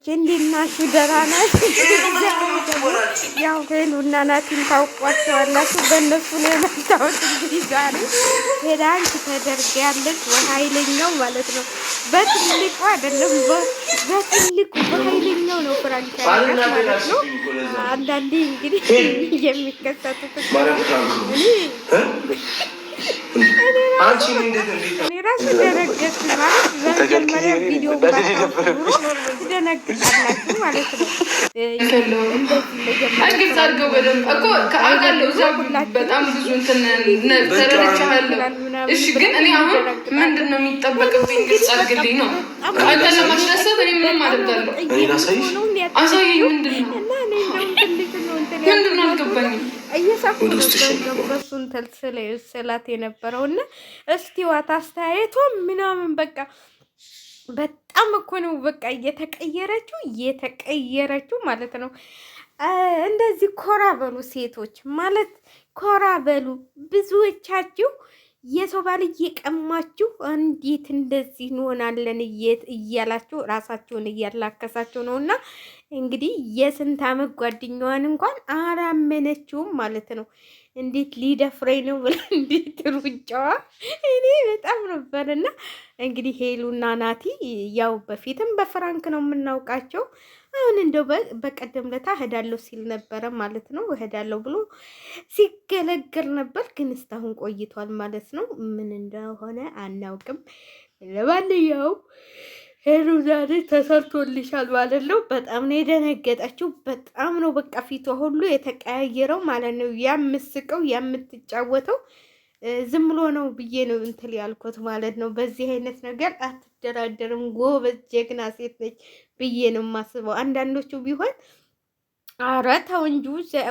እንዲናችሁ ደህና ናችሁ? ያው ሄሉና ናቲን ታውቋቸዋላችሁ። በእነሱ ነው የመጣሁት። እንግዲህ ዛሬ ሄዳ አንቺ ተደርጊያለሽ በኃይለኛው ማለት ነው። በትልቁ አይደለም፣ በትልቁ በኃይለኛው ነው ፍራንቻ ማለት ነው። አንዳንዴ እንግዲህ የሚከሰቱት እኔ ራሱ ደነገጥኩ ማለት በመጀመሪያ ቪዲዮ ደነግጣላችሁ ማለት ነው። በጣም ብዙ እሺ፣ ግን እኔ አሁን ምንድን ነው የሚጠበቅብኝ? ግልጽ አድርግልኝ ነው። አንተን ለማስደሰት እኔ ምንም አደርጋለሁ። አሳየኝ። ምንድን ነው አልገባኝም። በሱን ስላት የነበረው እና እስቲ ዋት አስተያየቷ ምናምን በቃ በጣም እኮ ነው በቃ እየተቀየረችው ማለት ነው። እንደዚህ ኮራ በሉ ሴቶች ማለት ኮራ በሉ። ብዙዎቻችሁ የሰው ባል እየቀማችሁ እንዴት እንደዚህ እንሆናለን እያላችሁ ራሳችሁን እያላከሳችሁ ነው። እና እንግዲህ የስንት ዓመት ጓደኛዋን እንኳን አላመነችውም ማለት ነው። እንዴት ሊደፍረኝ ነው ብላ እንዴት ሩጫዋ እኔ በጣም ነበር። እና እንግዲህ ሄሉና ናቲ ያው በፊትም በፍራንክ ነው የምናውቃቸው። አሁን እንደው በቀደም ለታ እሄዳለሁ ሲል ነበረ ማለት ነው። እሄዳለሁ ብሎ ሲገለገል ነበር፣ ግን እስካሁን ቆይቷል ማለት ነው። ምን እንደሆነ አናውቅም። ለማንኛውም ሄሉ ዛሬ ተሰርቶልሻል ማለት ነው። በጣም ነው የደነገጠችው። በጣም ነው በቃ ፊቷ ሁሉ የተቀያየረው ማለት ነው። ያምስቀው የምትጫወተው ዝም ብሎ ነው ብዬ ነው እንትን ያልኩት ማለት ነው። በዚህ አይነት ነገር አትደራደርም፣ ጎበዝ ጀግና ሴት ነች ብዬ ነው የማስበው። አንዳንዶቹ ቢሆን አረ ተው እንጂ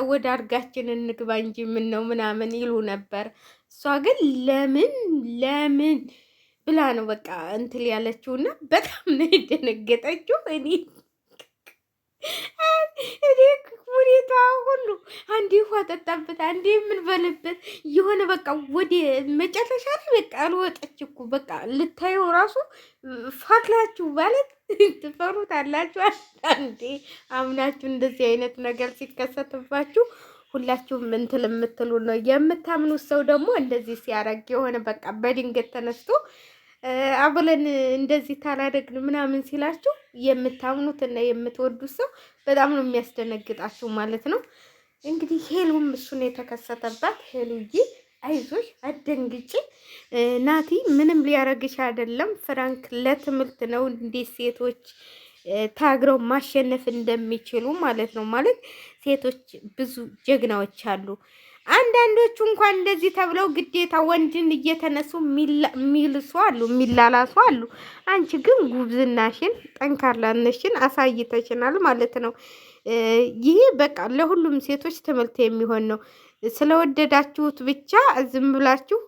ወደ አርጋችን እንግባ እንጂ ምን ነው ምናምን ይሉ ነበር። እሷ ግን ለምን ብላ ነው በቃ እንትን ያለችውና በጣም ነው የደነገጠችው። እኔ ሁኔታ ሁሉ አንዴ ውሃ ጠጣበት፣ አንዴ የምንበልበት የሆነ በቃ ወደ መጨረሻ ላይ በቃ አልወጠች እኮ በቃ ልታየው ራሱ ፋትላችሁ ማለት ትፈሩታላችሁ። አንዴ አምናችሁ እንደዚህ አይነት ነገር ሲከሰትባችሁ ሁላችሁም እንትን የምትሉ ነው የምታምኑት። ሰው ደግሞ እንደዚህ ሲያረግ የሆነ በቃ በድንገት ተነስቶ አብለን እንደዚህ ታላደግን ምናምን ሲላችሁ የምታምኑት እና የምትወዱት ሰው በጣም ነው የሚያስደነግጣችሁ ማለት ነው። እንግዲህ ሄሉም እሱን የተከሰተባት ሄሉዬ አይዞሽ አደንግጪ፣ ናቲ ምንም ሊያረግሽ አይደለም። ፍራንክ ለትምህርት ነው። እንዴት ሴቶች ታግረው ማሸነፍ እንደሚችሉ ማለት ነው። ማለት ሴቶች ብዙ ጀግናዎች አሉ። አንዳንዶቹ እንኳን እንደዚህ ተብለው ግዴታ ወንድን እየተነሱ የሚልሱ አሉ፣ የሚላላሱ አሉ። አንቺ ግን ጉብዝናሽን ጠንካራነሽን አሳይተሽናል ማለት ነው። ይሄ በቃ ለሁሉም ሴቶች ትምህርት የሚሆን ነው። ስለወደዳችሁት ብቻ ዝም ብላችሁ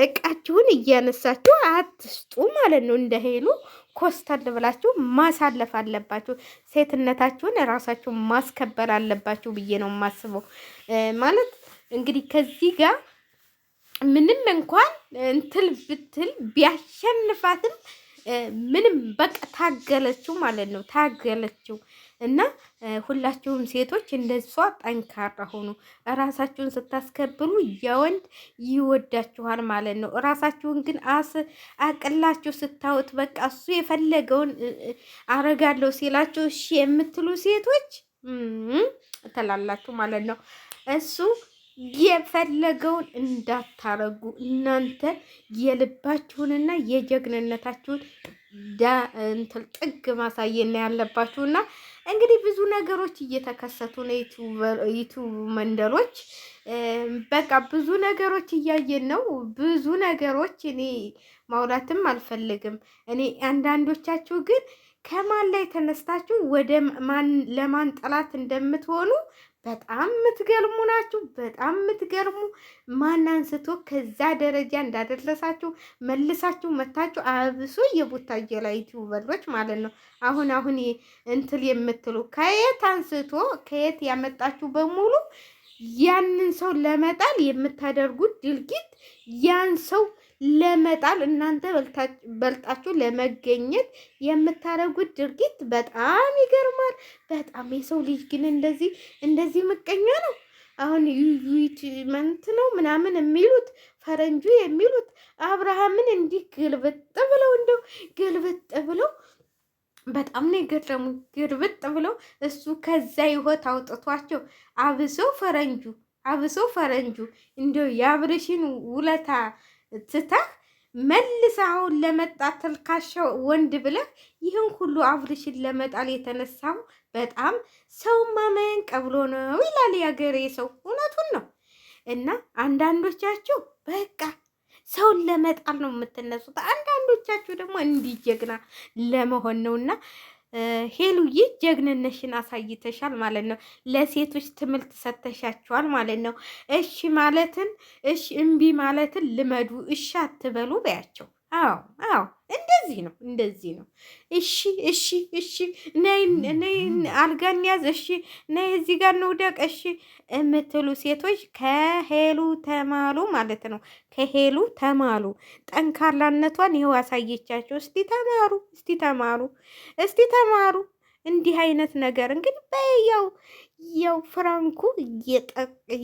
እቃችሁን እያነሳችሁ አትስጡ ማለት ነው። እንደ ሄሉ ኮስተር ብላችሁ ማሳለፍ አለባችሁ። ሴትነታችሁን ራሳችሁን ማስከበር አለባችሁ ብዬ ነው የማስበው ማለት እንግዲህ ከዚህ ጋር ምንም እንኳን እንትል ብትል ቢያሸንፋትም ምንም በቃ ታገለችው ማለት ነው። ታገለችው እና ሁላችሁም ሴቶች እንደሷ ጠንካራ ሆኑ። ራሳችሁን ስታስከብሩ የወንድ ይወዳችኋል ማለት ነው። ራሳችሁን ግን አቅላችሁ ስታዩት በቃ እሱ የፈለገውን አረጋለሁ ሲላችሁ እሺ የምትሉ ሴቶች ተላላችሁ ማለት ነው። እሱ የፈለገውን እንዳታረጉ እናንተ የልባችሁንና የጀግንነታችሁን እንትን ጥግ ማሳየና ያለባችሁና እንግዲህ ብዙ ነገሮች እየተከሰቱ ነው። ዩቱብ መንደሮች በቃ ብዙ ነገሮች እያየን ነው። ብዙ ነገሮች እኔ ማውራትም አልፈልግም። እኔ አንዳንዶቻችሁ ግን ከማን ላይ ተነስታችሁ ወደ ማን ለማን ጠላት እንደምትሆኑ በጣም የምትገርሙ ናችሁ። በጣም የምትገርሙ ማን አንስቶ ከዛ ደረጃ እንዳደረሳችሁ መልሳችሁ መታችሁ። አብሶ የቡታጀላ ዩቲዩበሮች ማለት ነው። አሁን እንትል የምትሉ ከየት አንስቶ ከየት ያመጣችሁ በሙሉ ያንን ሰው ለመጣል የምታደርጉት ድርጊት ያን ሰው ለመጣል እናንተ በልጣችሁ ለመገኘት የምታደርጉት ድርጊት በጣም ይገርማል። በጣም የሰው ልጅ ግን እንደዚህ ምቀኛ ነው። አሁን ዩዊትመንት ነው ምናምን የሚሉት ፈረንጁ የሚሉት አብርሃምን እንዲህ ግልብጥ ብለው እንደው ግልብጥ ብለው በጣም ነው የገረሙ። ግልብጥ ብለው እሱ ከዛ ህይወት አውጥቷቸው አብሶ ፈረንጁ እንደው የአብርሽን ውለታ ትተህ መልስ አሁን ለመጣ ተልካሻው ወንድ ብለህ ይህን ሁሉ አብርሽን ለመጣል የተነሳው በጣም ሰው ማመን ቀብሎ ነው ይላል ያገሬ ሰው። እውነቱን ነው። እና አንዳንዶቻችሁ በቃ ሰውን ለመጣል ነው የምትነሱት፣ አንዳንዶቻችሁ ደግሞ እንዲህ ጀግና ለመሆን ነውና ሄሉዬ ጀግንነሽን አሳይተሻል ማለት ነው። ለሴቶች ትምህርት ሰተሻቸዋል ማለት ነው። እሺ ማለትን እምቢ ማለትን ልመዱ። እሺ አትበሉ በያቸው። አዎ እንደዚህ ነው። እሺ ነይ አልጋን ያዝ፣ እሺ ነይ እዚህ ጋር እንውደቅ፣ እሺ የምትሉ ሴቶች ከሄሉ ተማሉ ማለት ነው። ከሄሉ ተማሉ። ጠንካራነቷን ይኸው አሳየቻቸው። እስቲ ተማሩ። እንዲህ አይነት ነገር እንግዲህ ያው ፍራንኩ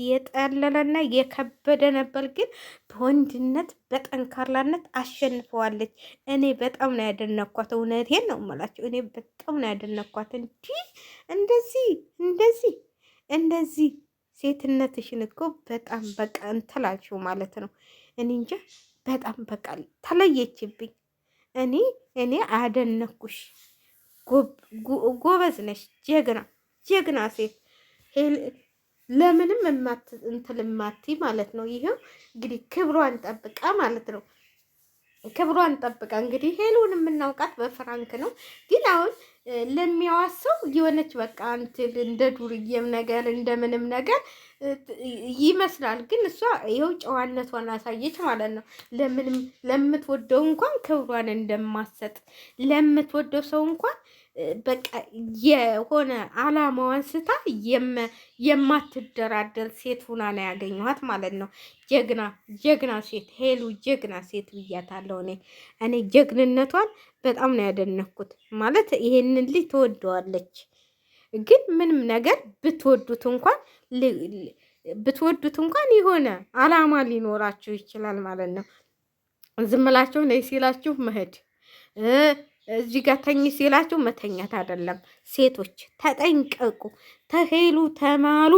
የጠለለና የከበደ ነበር፣ ግን በወንድነት በጠንካራነት አሸንፈዋለች። እኔ በጣም ነው ያደነኳት። እውነቴን ነው የምላቸው። እኔ በጣም ነው ያደነኳት። እንደዚህ ሴትነትሽን እኮ በጣም በቃ እንትላችሁ ማለት ነው። እኔ እንጃ በጣም በቃ ተለየችብኝ። እኔ አደነኩሽ። ጎበዝ ነሽ፣ ጀግና ሴት ለምንም እንትልማቲ ማለት ነው። ይሄው እንግዲህ ክብሯን ጠብቃ ማለት ነው። ክብሯን ጠብቃ እንግዲህ ሄሉን የምናውቃት በፍራንክ ነው። ግን አሁን ለሚያዋሰው የሆነች በቃ እንትን እንደ ዱርዬም ነገር እንደምንም ነገር ይመስላል። ግን እሷ ይኸው ጨዋነቷን አሳየች ማለት ነው። ለምትወደው እንኳን ክብሯን እንደማሰጥ ለምትወደው ሰው እንኳን በቃ የሆነ አላማዋን ስታ የማትደራደር ሴት ሁና ነው ያገኘኋት ማለት ነው። ጀግና ሴት ሄሉ ጀግና ሴት ብያታለሁ። እኔ ጀግንነቷን በጣም ነው ያደነኩት። ማለት ይሄንን ልጅ ትወደዋለች፣ ግን ምንም ነገር ብትወዱት እንኳን የሆነ አላማ ሊኖራችሁ ይችላል ማለት ነው። ዝም ብላችሁ ነይ ሲላችሁ መሄድ፣ እዚህ ጋር ተኝ ሲላችሁ መተኛት አይደለም። ሴቶች ተጠንቀቁ፣ ተሄሉ ተማሉ።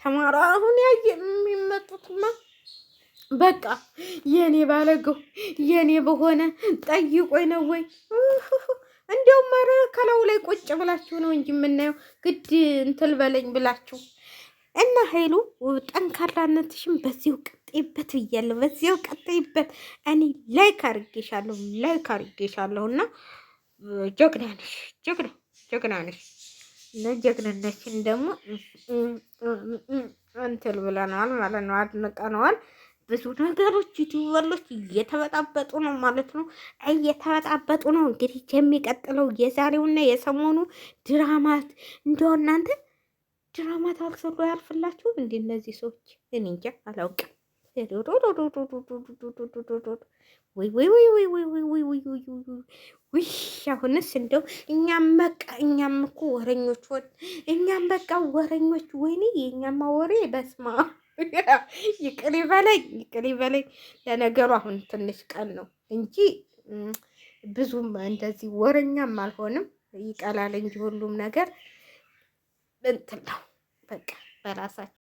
ተማራ አሁን የሚመጡትማ በቃ የኔ ባለገው የኔ በሆነ ጠይቆኝ ነው ወይ እንዲያውም ኧረ ከላዩ ላይ ቁጭ ብላችሁ ነው እንጂ የምናየው ግድ እንትል በለኝ ብላችሁ እና ሄሉ ጠንካራነትሽን በዚሁ ቀጥይበት ብያለሁ። በዚሁ ቀጥይበት። እኔ ላይክ አድርጌሻለሁ እና ጀግና ነሽ እና ጀግንነትሽን ደግሞ እንትን ብለናል ማለት ነው፣ አድንቀነዋል። ብዙ ነገሮች ዩቲዩበሮች እየተበጣበጡ ነው ማለት ነው፣ እየተበጣበጡ ነው። እንግዲህ የሚቀጥለው የዛሬውና የሰሞኑ ድራማት እንደው እናንተ ድራማ ታልሰሩ ያልፍላችሁም እንዴ እነዚህ ሰዎች? እኔ እንጃ አላውቅም። ወይ አሁንስ እንደው እኛም እኮ ወረኞች እኛም በቃ ወረኞች። ወይኔ የእኛማ ወሬ በስማ ይቅር ይበለኝ። ለነገሩ አሁን ትንሽ ቀን ነው እንጂ ብዙም እንደዚህ ወረኛም አልሆንም። ይቀላል እንጂ ሁሉም ነገር እንትን ነው በቃ በራሳቸው